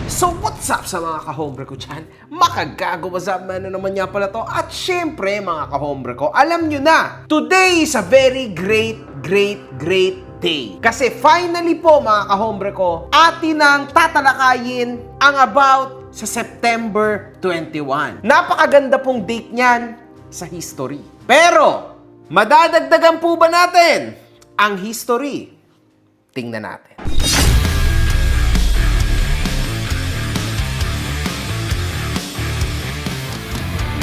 So what's up sa mga kahombre ko dyan? Makagago ba sa na naman niya pala to? At syempre mga kahombre ko, alam nyo na, today is a very great day. Kasi finally po mga kahombre ko, atin ang tatalakayin ang about sa September 21. Napakaganda pong date niyan sa history. Pero, madadagdagan po ba natin ang history? Tingnan natin.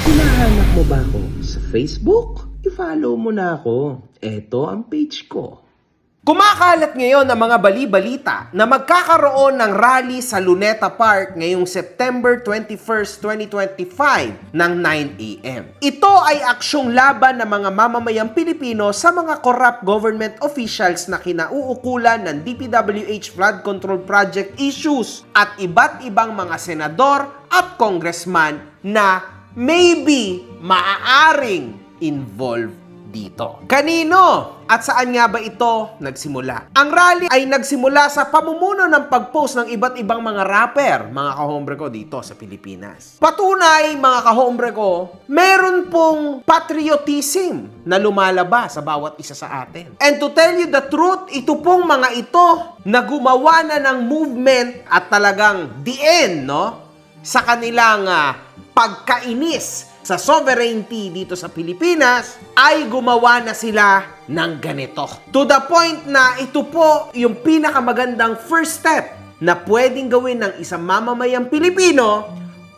Hinahanap mo ba ako sa Facebook? I-follow mo na ako. Ito ang page ko. Kumakalat ngayon ang mga bali-balita na magkakaroon ng rally sa Luneta Park ngayong September 21st, 2025 ng 9 a.m. Ito ay aksyong laban ng mga mamamayang Pilipino sa mga corrupt government officials na kinauukulan ng DPWH Flood Control Project issues at iba't ibang mga senador at congressman na maybe maaaring involved dito. Kanino at saan nga ba ito nagsimula? Ang rally ay nagsimula sa pamumuno ng pag-post ng iba't ibang mga rapper, mga kahombre ko dito sa Pilipinas. Patunay, mga kahombre ko, meron pong patriotism na lumalabas sa bawat isa sa atin. And to tell you the truth, ito pong mga ito na gumawa na ng movement at talagang the end, no? Sa kanilang pagkainis sa sovereignty dito sa Pilipinas, ay gumawa na sila ng ganito. To the point na ito po yung pinakamagandang first step na pwedeng gawin ng isang mamamayang Pilipino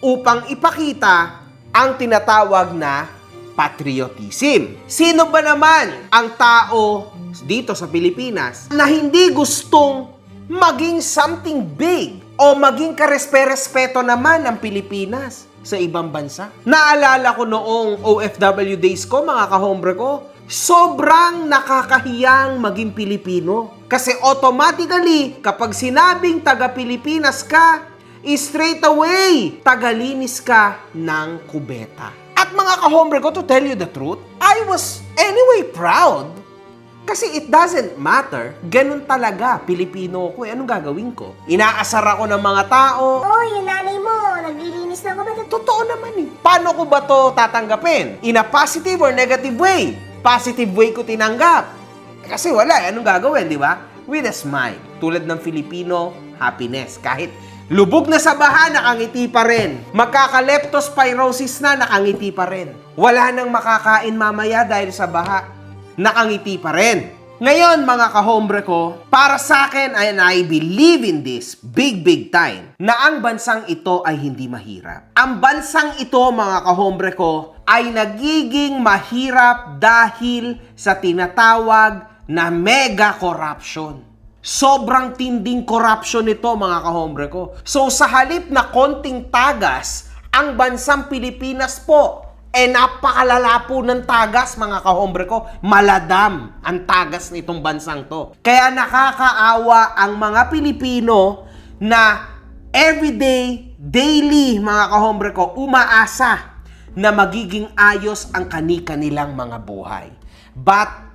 upang ipakita ang tinatawag na patriotism. Sino ba naman ang tao dito sa Pilipinas na hindi gustong maging something big o maging karespe-respeto naman ng Pilipinas sa ibang bansa? Naalala ko noong OFW days ko, mga kahombre ko, sobrang nakakahiyang maging Pilipino. Kasi automatically, kapag sinabing taga-Pilipinas ka, straight away, tagalinis ka ng kubeta. At mga kahombre ko, to tell you the truth, I was anyway proud. Kasi it doesn't matter, ganun talaga, Pilipino ko. Anong gagawin ko? Inaasar ako ng mga tao. Oy, yung nanay mo, naglilinis na ako ba? Totoo naman eh. Paano ko ba to tatanggapin? In a positive or negative way? Positive way ko tinanggap. Kasi wala, anong gagawin, di ba? With a smile. Tulad ng Filipino, happiness. Kahit lubog na sa baha, nakangiti pa rin. Magkaka-leptospirosis na, nakangiti pa rin. Wala nang makakain mamaya dahil sa baha, nakangiti pa rin. Ngayon, mga kahombre ko, para sa akin, and I believe in this big time, na ang bansang ito ay hindi mahirap. Ang bansang ito, mga kahombre ko, ay nagiging mahirap dahil sa tinatawag na mega corruption. Sobrang tinding corruption ito, mga kahombre ko. So, sa halip na konting tagas, ang bansang Pilipinas po, napakalala po ng tagas, mga kahombre ko. Maladam ang tagas nitong bansang to. Kaya nakakaawa ang mga Pilipino na everyday, daily, mga kahombre ko, umaasa na magiging ayos ang kani-kanilang mga buhay. But,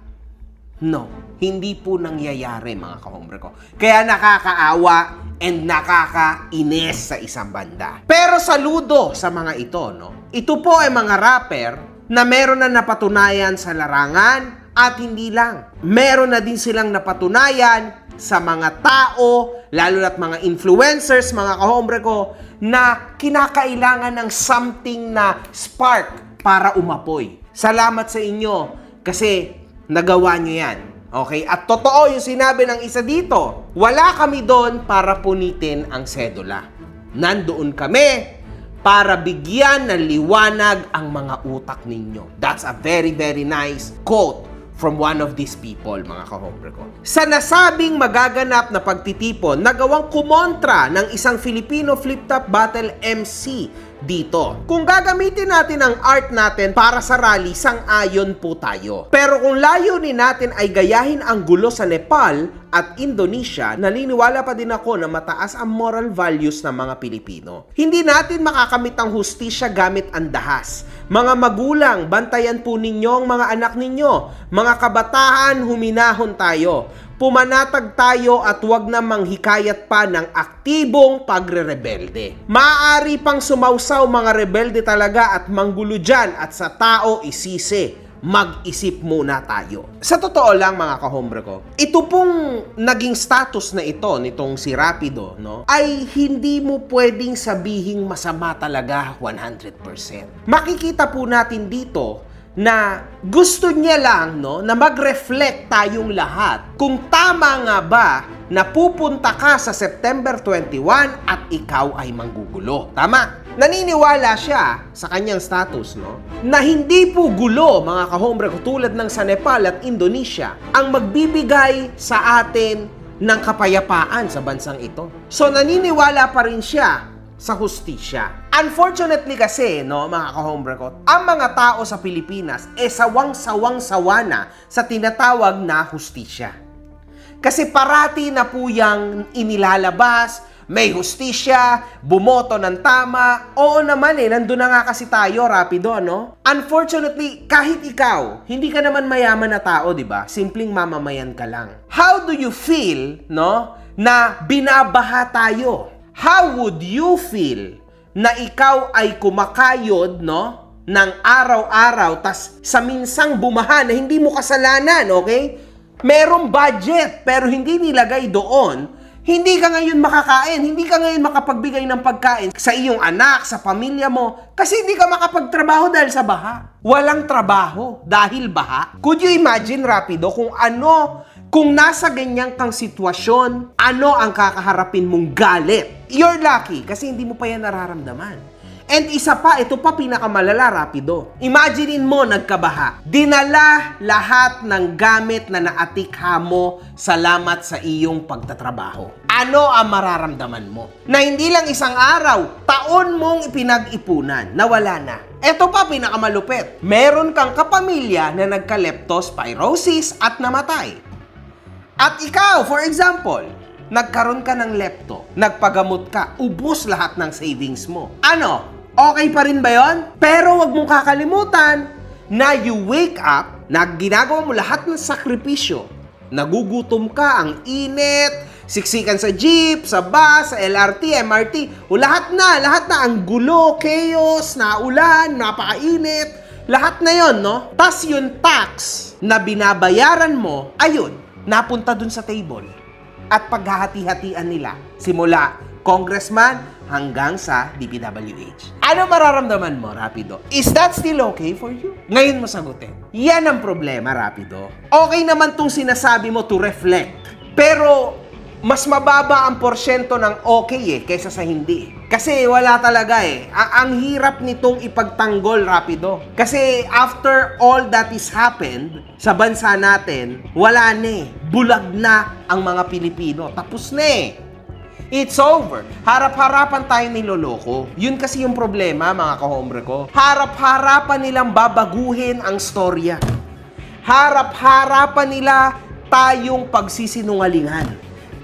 no, hindi po nangyayari, mga kahombre ko. Kaya nakakaawa and nakakainis sa isang banda. Pero saludo sa mga ito, no? Ito po ay mga rapper na meron na napatunayan sa larangan at hindi lang. Meron na din silang napatunayan sa mga tao, lalo na't mga influencers, mga kahombre ko, na kinakailangan ng something na spark para umapoy. Salamat sa inyo kasi nagawa nyo yan. Okay? At totoo yung sinabi ng isa dito. Wala kami doon para punitin ang sedula. Nandoon kami para bigyan ng liwanag ang mga utak ninyo. That's a very nice quote from one of these people, mga kahombre ko. Sa nasabing magaganap na pagtitipon, nagawang kumontra ng isang Filipino flip-top battle MC dito. Kung gagamitin natin ang art natin para sa rally, sang-ayon po tayo. Pero kung layunin natin ay gayahin ang gulo sa Nepal at Indonesia, naniniwala pa din ako na mataas ang moral values ng mga Pilipino. Hindi natin makakamit ang hustisya gamit ang dahas. Mga magulang, bantayan po ninyo ang mga anak ninyo. Mga kabataan, huminahon tayo. pumanatag tayo at huwag na manghikayat pa ng aktibong pagre-rebelde. Maaari pang sumausaw mga rebelde talaga at manggulo dyan at sa tao isisi. Mag-isip muna tayo. Sa totoo lang mga kahombre ko, ito pong naging status na ito nitong si Rapido, no, ay hindi mo pwedeng sabihing masama talaga 100%. Makikita po natin dito na gusto niya lang, no, na mag-reflect tayong lahat kung tama nga ba na pupunta ka sa September 21 at ikaw ay manggugulo. Tama? Naniniwala siya sa kanyang status, no, na hindi po gulo, mga kahombre ko, tulad ng sa Nepal at Indonesia, ang magbibigay sa atin ng kapayapaan sa bansang ito. So, naniniwala pa rin siya sa hustisya. Unfortunately kasi, no, mga kahombre ko, ang mga tao sa Pilipinas sawang-sawang-sawa na sa tinatawag na hustisya. Kasi parati na po yang inilalabas, may hustisya, bumoto ng tama. Oo naman nandun na nga kasi tayo, Rapido, no? Unfortunately, kahit ikaw, hindi ka naman mayaman na tao, di ba? Simpleng mamamayan ka lang. How do you feel, no, na binabaha tayo? How would you feel na ikaw ay kumakayod, no, ng araw-araw, tas sa minsang bumaha na hindi mo kasalanan, okay? Merong budget, pero hindi nilagay doon. Hindi ka ngayon makakain, hindi ka ngayon makapagbigay ng pagkain sa iyong anak, sa pamilya mo, kasi hindi ka makapagtrabaho dahil sa baha. Walang trabaho dahil baha. Could you imagine, Rapido, kung nasa ganyan kang sitwasyon, ano ang kakaharapin mong galit? You're lucky kasi hindi mo pa yan nararamdaman. And isa pa, ito pa pinakamalala, Rapido. Imaginein mo, nagkabaha. Dinala lahat ng gamit na naatikha mo salamat sa iyong pagtatrabaho. Ano ang mararamdaman mo? Na hindi lang isang araw, taon mong ipinag-ipunan, nawala na. Ito pa pinakamalupit. Meron kang kapamilya na nagka-leptospirosis at namatay. At ikaw, for example, nagkaroon ka ng lepto, nagpagamot ka, ubos lahat ng savings mo. Ano? Okay pa rin ba yun? Pero wag mong kakalimutan na you wake up, na ginagawa mo lahat ng sakripisyo. Nagugutom ka, ang init, siksikan sa jeep, sa bus, sa LRT, MRT, o lahat na, ang gulo, chaos, naulan, napakainit, lahat na yon, no? Tas yung tax na binabayaran mo, ayun, napunta dun sa table. At paghahati-hatian nila, simula congressman hanggang sa DPWH. Ano mararamdaman mo, Rapido? Is that still okay for you? Ngayon mo sagutin. Yan ang problema, Rapido. Okay naman tong sinasabi mo to reflect. Pero, mas mababa ang porsyento ng okay kaysa sa hindi. Kasi wala talaga ang hirap nitong ipagtanggol, Rapido. Kasi after all that is happened sa bansa natin, wala na bulag na ang mga Pilipino. Tapos na It's over. Harap-harapan tayo niloloko. Yun kasi yung problema, mga kahombre ko. Harap-harapan nilang babaguhin ang storya. Harap-harapan nila tayong pagsisinungalingan.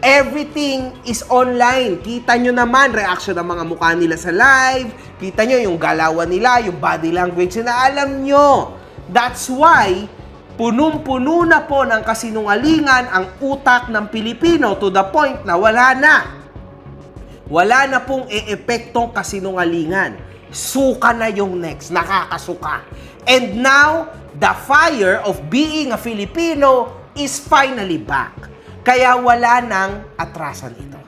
Everything is online. Kita nyo naman, reaction ng mga mukha nila sa live. Kita nyo yung galawan nila, yung body language na alam nyo. That's why, punong-puno na po ng kasinungalingan ang utak ng Pilipino to the point na wala na. Wala na pong eepektong kasinungalingan. Suka na yung next, nakakasuka. And now, the fire of being a Filipino is finally back. Kaya wala nang atrasan ito.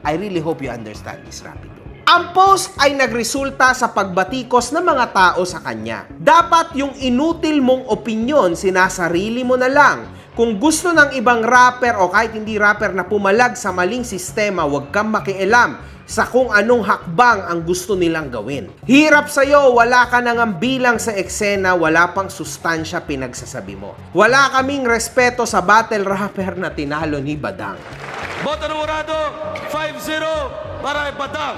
I really hope you understand this, Rapido. Ang post ay nagresulta sa pagbatikos ng mga tao sa kanya. Dapat yung inutil mong opinyon, sinasarili mo na lang. Kung gusto ng ibang rapper o kahit hindi rapper na pumalag sa maling sistema, huwag kang makialam sa kung anong hakbang ang gusto nilang gawin. Hirap sa'yo, wala ka nang bilang sa eksena, wala pang sustansya pinagsasabi mo. Wala kaming respeto sa battle rapper na tinalo ni Badang. Boto Nomorado 5-0 para Badang.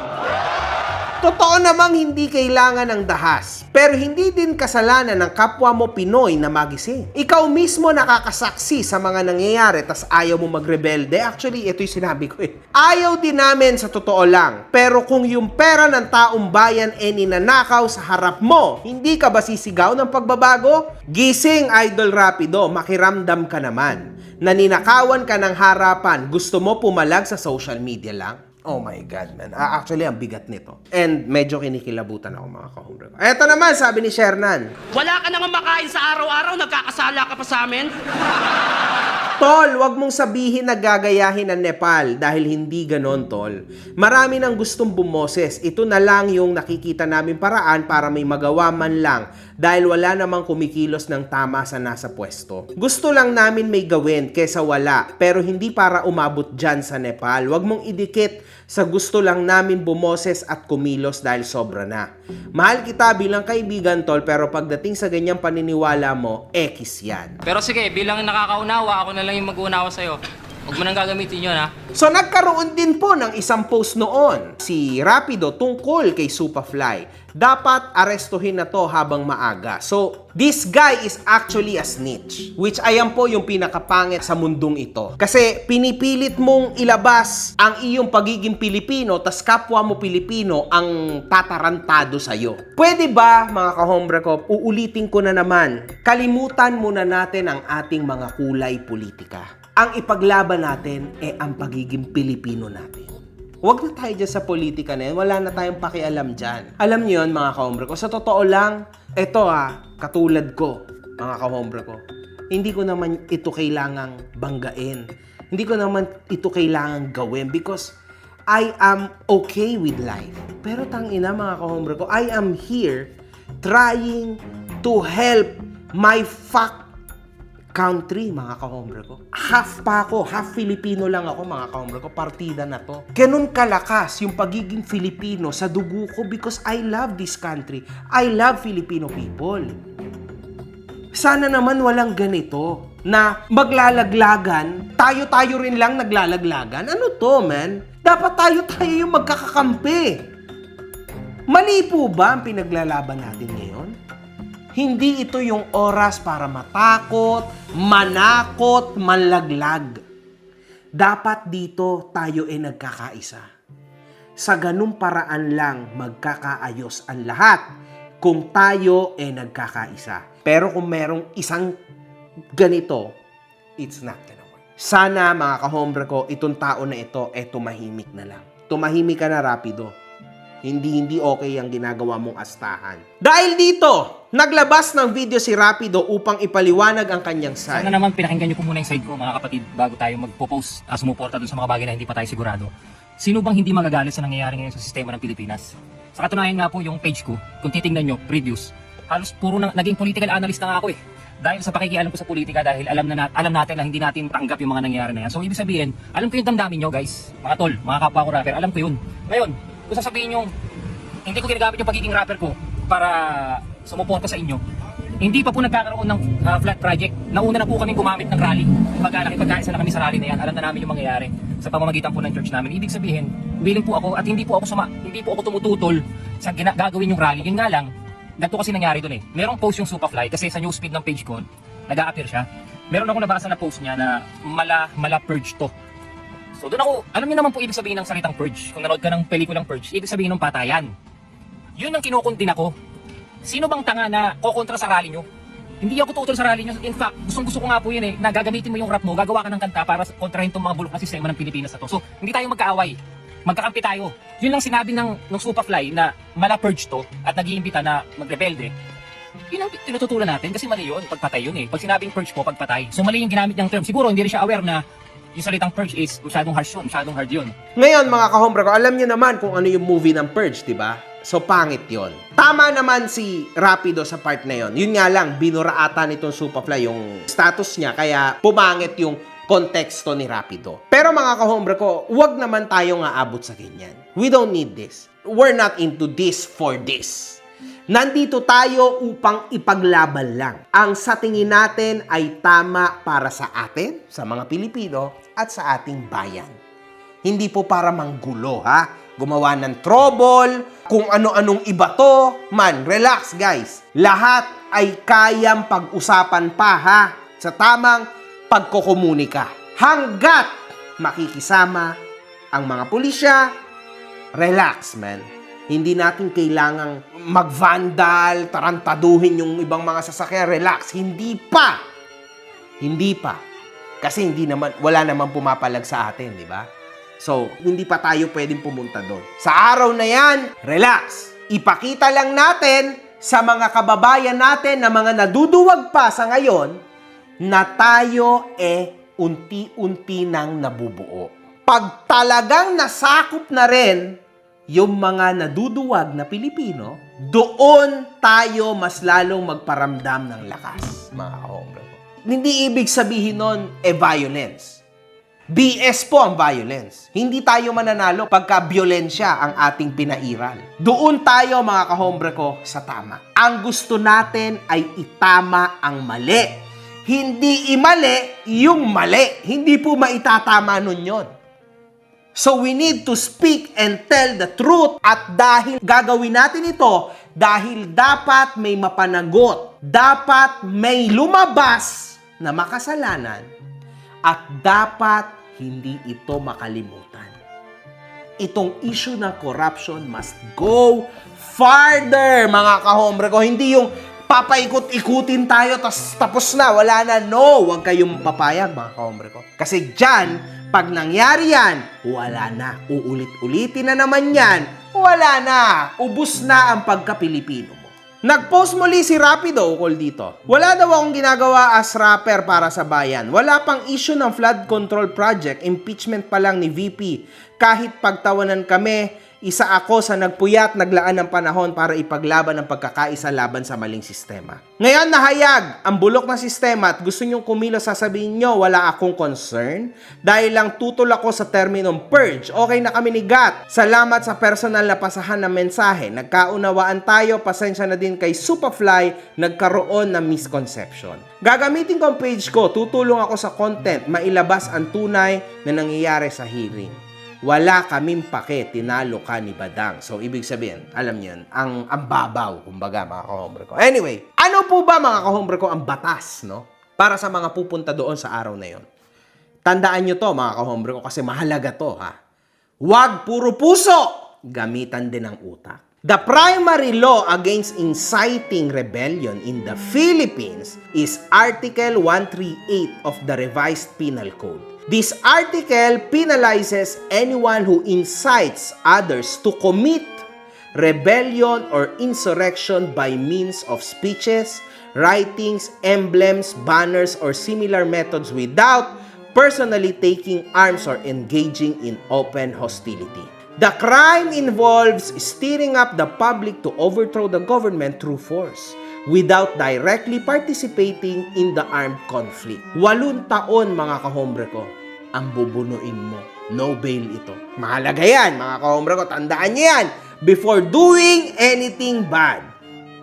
Totoo namang hindi kailangan ng dahas, pero hindi din kasalanan ng kapwa mo Pinoy na magising. Ikaw mismo nakakasaksi sa mga nangyayari tas ayaw mo magrebelde. Actually, ito yung sinabi ko Ayaw din namin sa totoo lang, pero kung yung pera ng taong bayan ninanakaw sa harap mo, hindi ka ba sisigaw ng pagbabago? Gising, Idol Rapido, makiramdam ka naman Naninakawan ka ng harapan, gusto mo pumalag sa social media lang? Oh my God, man. Actually, ang bigat nito. And medyo kinikilabutan ako, mga ka-hombre ko. Eto naman, sabi ni Shernan. Wala ka naman makain sa araw-araw, nagkakasala ka pa sa amin? Tol, wag mong sabihin na gagayahin ang Nepal dahil hindi ganon, Tol. Marami nang gustong bumoses. Ito na lang yung nakikita namin paraan para may magawa man lang dahil wala namang kumikilos ng tama sa nasa pwesto. Gusto lang namin may gawin kesa wala, pero hindi para umabot dyan sa Nepal. Wag mong idikit sa gusto lang namin bumoses at kumilos dahil sobra na. Mahal kita bilang kaibigan, Tol, pero pagdating sa ganyang paniniwala mo, X yan. Pero sige, bilang nakakaunawa, ako na lang yung mag-uunawa sa'yo. Huwag mo nang gagamitin yun, ha? So nagkaroon din po ng isang post noon, si Rapido tungkol kay Supafly. Dapat arestuhin na to habang maaga. So, this guy is actually a snitch. Which ayan po yung pinakapangit sa mundong ito. Kasi pinipilit mong ilabas ang iyong pagiging Pilipino, tas kapwa mo Pilipino ang tatarantado sa'yo. Pwede ba, mga kahombre ko, uulitin ko na naman, kalimutan muna natin ang ating mga kulay politika. Ang ipaglaban natin ay ang pagiging Pilipino natin. Huwag na tayo dyan sa politika na yan. Wala na tayong pakialam dyan. Alam niyo yun, mga kahombre ko. Sa totoo lang, eto katulad ko, mga kahombre ko. Hindi ko naman ito kailangang banggain. Hindi ko naman ito kailangang gawin because I am okay with life. Pero tangina, mga kahombre ko, I am here trying to help my country, mga kahombre ko. Half pa ako, half Filipino lang ako, mga kahombre ko. Partida na to. Ganun kalakas yung pagiging Filipino sa dugo ko because I love this country. I love Filipino people. Sana naman walang ganito na maglalaglagan, tayo-tayo rin lang naglalaglagan. Ano to, man? Dapat tayo-tayo yung magkakakampi. Mali po ba ang pinaglalaban natin ngayon? Hindi ito yung oras para matakot, manakot, manlaglag. Dapat dito tayo ay nagkakaisa. Sa ganung paraan lang magkakaayos ang lahat kung tayo ay nagkakaisa. Pero kung merong isang ganito, it's not gonna work. Sana, mga kahombre ko, itong tao na ito ay tumahimik na lang. Tumahimik ka na, Rapido. Hindi okay ang ginagawa mong astahan. Dahil dito, naglabas ng video si Rapido upang ipaliwanag ang kanyang side. Sana naman pinakinggan niyo po muna yung side ko, mga kapatid, bago tayo magpo-post sumuporta dun sa mga bagay na hindi pa tayo sigurado. Sino bang hindi magagalit sa nangyayari ngayon sa sistema ng Pilipinas? Sa katunayan nga po yung page ko, kung titingnan nyo, previews, halos puro naging political analyst na nga ako eh. Dahil sa pakikialam ko sa politika, dahil alam natin na hindi natin tanggap yung mga nangyayari na yan. So ibig sabihin, alam ko yung damdamin nyo guys, mga tol, mga kapwa ko rapper, alam ko yun. Ngayon, kung sasabihin nyo, hindi ko ginagamit yung pagiging rapper ko para sumuporta sa inyo. Hindi pa po nagkakaroon ng flat project. Nauna na po kami gumamit ng rally. Pagkaisa na kami sa rally na yan. Alam na namin yung mangyayari sa pamamagitan po ng church namin. Ibig sabihin, willing po ako at hindi po ako tumututol sa gagawin yung rally. Yun nga lang, ganito kasi nangyari doon eh. Merong post yung Supafly kasi sa newsfeed ng page ko, nag-a-appear siya. Meron ako nabasa na post niya na mala purge to. So doon ako, alam niyo naman po ibig sabihin ng salitang purge. Kung nanood ka ng pelikulang purge, ibig sabihin ng patayan. Yun ang kinukundin ako. Sino bang tanga na kokontra sa rally nyo? Hindi ako tutol sa rally nyo. In fact, gusto ko nga po yun eh, na gagamitin mo yung rap mo, gagawa ka ng kanta para kontrahin itong mga bulok na sistema ng Pilipinas na to. So, hindi tayo magkaaway. Magkakampi tayo. Yun lang sinabi ng Supafly na mala-purge to at nag-iimbita na magrebelde. Yun ang tinututulan natin kasi mali yun. Pagpatay yun eh. Pag sinabing purge po, pagpatay. So, mali yung ginamit niyang term. Siguro hindi rin siya aware na yung salitang purge is masyadong harsh yun, masyadong hard yun. Ngayon, mga kahombre ko, alam niyo naman kung ano yung movie ng Purge, di ba? So, pangit yon. Tama naman si Rapido sa part na yon. Yun nga lang, binuraata nitong Supafly yung status niya, kaya pumangit yung konteksto ni Rapido. Pero mga kahombre ko, wag naman tayo nga abot sa ganyan. We don't need this. We're not into this for this. Nandito tayo upang ipaglaban lang. Ang sa tingin natin ay tama para sa atin, sa mga Pilipino, at sa ating bayan. Hindi po para manggulo, ha? Gumawa ng trouble, kung ano-anong iba to. Man, relax guys. Lahat ay kayang pag-usapan pa, ha? Sa tamang pagkokomunika. Hanggat makikisama ang mga pulisya, relax, man. Hindi natin kailangang mag-vandal, tarantaduhin yung ibang mga sasakyan. Relax. Hindi pa. Kasi wala naman pumapalag sa atin, di ba? So, hindi pa tayo pwedeng pumunta doon. Sa araw na yan, relax. Ipakita lang natin sa mga kababayan natin na mga naduduwag pa sa ngayon na tayo unti-unti nang nabubuo. Pag talagang nasakop na rin yung mga naduduwag na Pilipino, doon tayo mas lalong magparamdam ng lakas, mga kahombre ko. Hindi ibig sabihin nun, violence. BS po ang violence. Hindi tayo mananalo pagka violensya ang ating pinairal. Doon tayo, mga kahombre ko, sa tama. Ang gusto natin ay itama ang mali. Hindi imali yung mali. Hindi po maitatama nun yun. So we need to speak and tell the truth, at dahil gagawin natin ito, dahil dapat may mapanagot, dapat may lumabas na makasalanan, at dapat hindi ito makalimutan. Itong issue ng corruption must go farther, mga kahombre ko. Hindi yung papaikot-ikutin tayo tapos na, wala na. No, huwag kayong papayag, mga kahombre ko. Kasi dyan, pag nangyari yan, wala na. Uulit-ulitin na naman yan. Wala na. Ubus na ang pagka-Pilipino mo. Nag-post muli si Rapido ukol dito. Wala daw akong ginagawa as rapper para sa bayan. Wala pang issue ng flood control project. Impeachment pa lang ni VP. Kahit pagtawanan kami, isa ako sa nagpuyat, naglaan ng panahon para ipaglaban ang pagkakaisa laban sa maling sistema. Ngayon nahayag ang bulok na sistema at gusto nyong kumilos, sasabihin nyo, wala akong concern dahil lang tutol ako sa terminong purge. Okay na kami ni Gat. Salamat sa personal na pasahan ng mensahe. Nagkaunawaan tayo, pasensya na din kay Superfly, nagkaroon ng misconception. Gagamitin ko ang page ko, tutulong ako sa content, mailabas ang tunay na nangyayari sa hearing. Wala kaming pake, tinalo ka ni Badang. So, ibig sabihin, alam niyo, ang babaw, kumbaga, mga kahombre ko. Anyway, ano po ba, mga kahombre ko, ang batas, no? Para sa mga pupunta doon sa araw na yon. Tandaan nyo to, mga kahombre ko, kasi mahalaga to, ha? Huwag puro puso! Gamitan din ang utak. The primary law against inciting rebellion in the Philippines is Article 138 of the Revised Penal Code. This article penalizes anyone who incites others to commit rebellion or insurrection by means of speeches, writings, emblems, banners, or similar methods without personally taking arms or engaging in open hostility. The crime involves stirring up the public to overthrow the government through force without directly participating in the armed conflict. 8 taon, mga kahombre ko, ang bubunuin mo. No bail ito. Mahalaga yan, mga kahombre ko. Tandaan niyo yan before doing anything bad.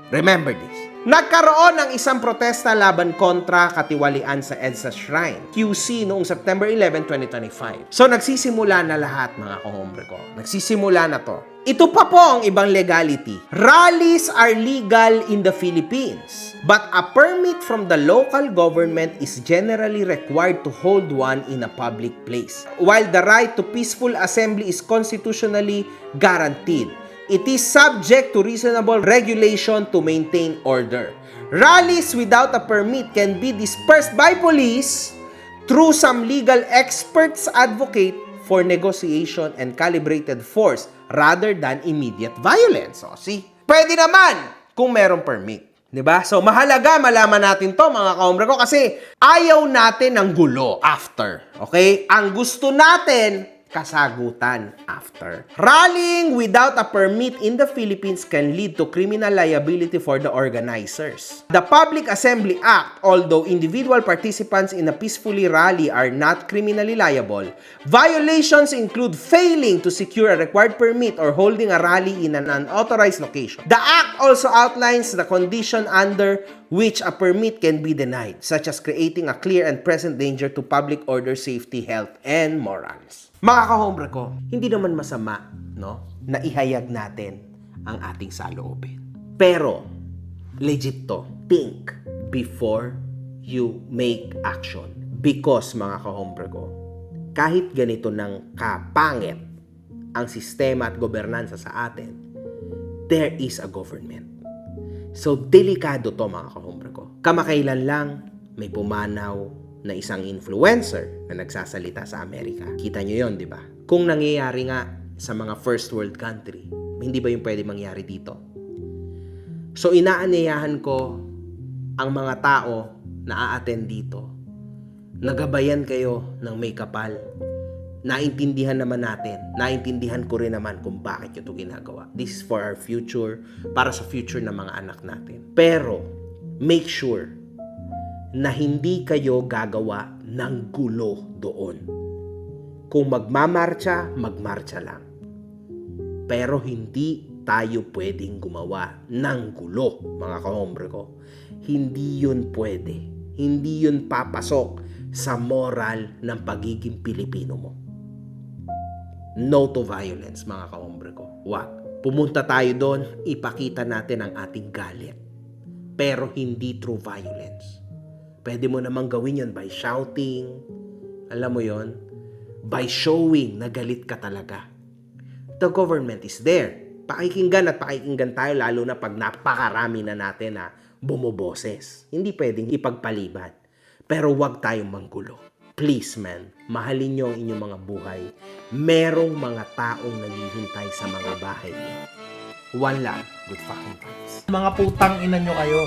Remember this. Nagkaroon ng isang protesta laban kontra katiwalian sa EDSA Shrine, QC, noong September 11, 2025. So, nagsisimula na lahat, mga kahombre ko. Nagsisimula na to. Ito pa po ang ibang legality. Rallies are legal in the Philippines, but a permit from the local government is generally required to hold one in a public place, while the right to peaceful assembly is constitutionally guaranteed. It is subject to reasonable regulation to maintain order. Rallies without a permit can be dispersed by police through some legal experts advocate for negotiation and calibrated force rather than immediate violence. So, see? Pwede naman kung merong permit. Diba? So, mahalaga malaman natin to, mga kahombre ko, kasi ayaw natin ng gulo after. Okay? Ang gusto natin, kasagutan after. Rallying without a permit in the Philippines can lead to criminal liability for the organizers. The Public Assembly Act, although individual participants in a peacefully rally are not criminally liable, violations include failing to secure a required permit or holding a rally in an unauthorized location. The Act also outlines the condition under which a permit can be denied, such as creating a clear and present danger to public order, safety, health, and morals. Mga kahombre ko, hindi naman masama, no, na ihayag natin ang ating saloobin. Pero, legit to. Think before you make action. Because, mga kahombre ko, kahit ganito ng kapangit ang sistema at gobernansa sa atin, there is a government. So, delikado to, mga kahombre ko. Kamakailan lang, may pumanaw na isang influencer na nagsasalita sa Amerika. Kita nyo yon, di ba? Kung nangyayari nga sa mga first world country, hindi ba yung pwede mangyari dito? So inaanyayahan ko ang mga tao na a-attend dito. Nagabayan kayo ng may kapal. Naintindihan naman natin. Naintindihan ko rin naman kung bakit nyo ito ginagawa. This is for our future, para sa future ng mga anak natin. Pero, make sure na hindi kayo gagawa ng gulo doon. Kung magmamarcha, magmarcha lang. Pero hindi tayo pwedeng gumawa ng gulo, mga kahombre ko. Hindi yun pwede. Hindi yun papasok sa moral ng pagiging Pilipino mo. No to violence, mga kahombre ko. Wag. Pumunta tayo doon, ipakita natin ang ating galit. Pero hindi through violence. Pwede mo namang gawin yun by shouting. Alam mo yon, by showing na galit ka talaga. The government is there. Pakikinggan at pakikinggan tayo, lalo na pag napakarami na natin na bumoboses. Hindi pwedeng ipagpaliban. Pero wag tayong manggulo. Please, man, mahalin nyo ang inyong mga buhay. Merong mga taong naghihintay sa mga bahay niyo. One love, good fucking vibes. Mga putang ina nyo kayo.